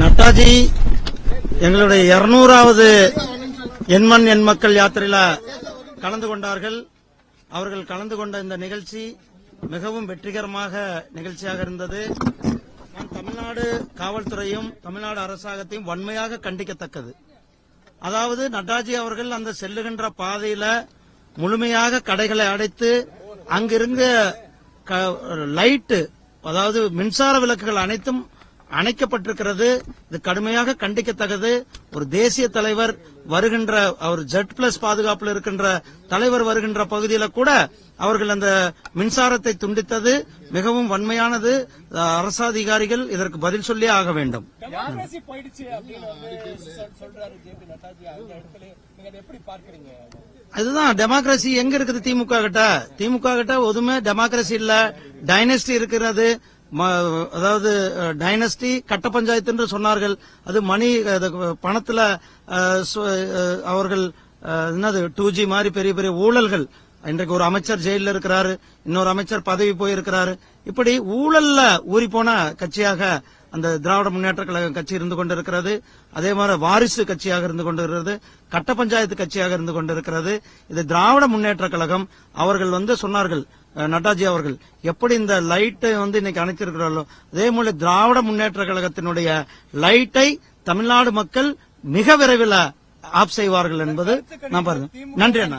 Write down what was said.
நட்டாஜி எங்களுடைய 200வது எண்மண் எண் மக்கள் யாத்திரையில கலந்து கொண்டார்கள். அவர்கள் கலந்து கொண்ட இந்த நிகழ்ச்சி மிகவும் வெற்றிகரமாக நிகழ்ச்சியாக இருந்தது. நான் தமிழ்நாடு காவல்துறையும் தமிழ்நாடு அரசாங்கத்தையும் வன்மையாக கண்டிக்கத்தக்கது. அதாவது நட்டாஜி அவர்கள் அந்த செல்லுகின்ற பாதையில முழுமையாக கடைகளை அடைத்து அங்கிருந்த லைட்டு, அதாவது மின்சார விளக்குகள் அனைத்தும் அணைக்கப்பட்டிருக்கிறது. இது கடுமையாக கண்டிக்கத்தக்கது. ஒரு தேசிய தலைவர் வருகின்ற, அவர் Z+ பாதுகாப்பில் இருக்கின்ற தலைவர் வருகின்ற பகுதியில கூட அவர்கள் அந்த மின்சாரத்தை துண்டித்தது மிகவும் வன்மையானது. அரசு அதிகாரிகள் இதற்கு பதில் சொல்லியே ஆக வேண்டும். அதுதான் டெமோக்ரஸி எங்க இருக்குது? திமுக கிட்ட எதுவுமே டெமோக்ரஸி இல்ல. டைனஸ்டி இருக்கிறது. அதாவது டைனஸ்டி கட்ட பஞ்சாயத்து என்று சொன்னார்கள். அது மணி பணத்துல அவர்கள் என்னது 2G மாதிரி பெரிய பெரிய ஊழல்கள். இன்றைக்கு ஒரு அமைச்சர் ஜெயில இருக்கிறாரு, இன்னொரு அமைச்சர் பதவி போயிருக்கிறாரு. இப்படி ஊழல்ல ஊறி போன கட்சியாக அந்த திராவிட முன்னேற்ற கழகம் கட்சி இருந்து கொண்டிருக்கிறது. அதே மாதிரி வாரிசு கட்சியாக இருந்து கொண்டிருக்கிறது, கட்ட பஞ்சாயத்து கட்சியாக இருந்து கொண்டிருக்கிறது. இது திராவிட முன்னேற்ற கழகம். அவர்கள் சொன்னார்கள், நட்டாஜி அவர்கள் எப்படி இந்த லைட்டை இன்னைக்கு அணைத்திருக்கிறார்களோ அதே போல திராவிட முன்னேற்ற கழகத்தினுடைய லைட்டை தமிழ்நாடு மக்கள் மிக விரைவில் ஆஃப் செய்வார்கள் என்பது நான் பாருங்க. நன்றி அண்ணா.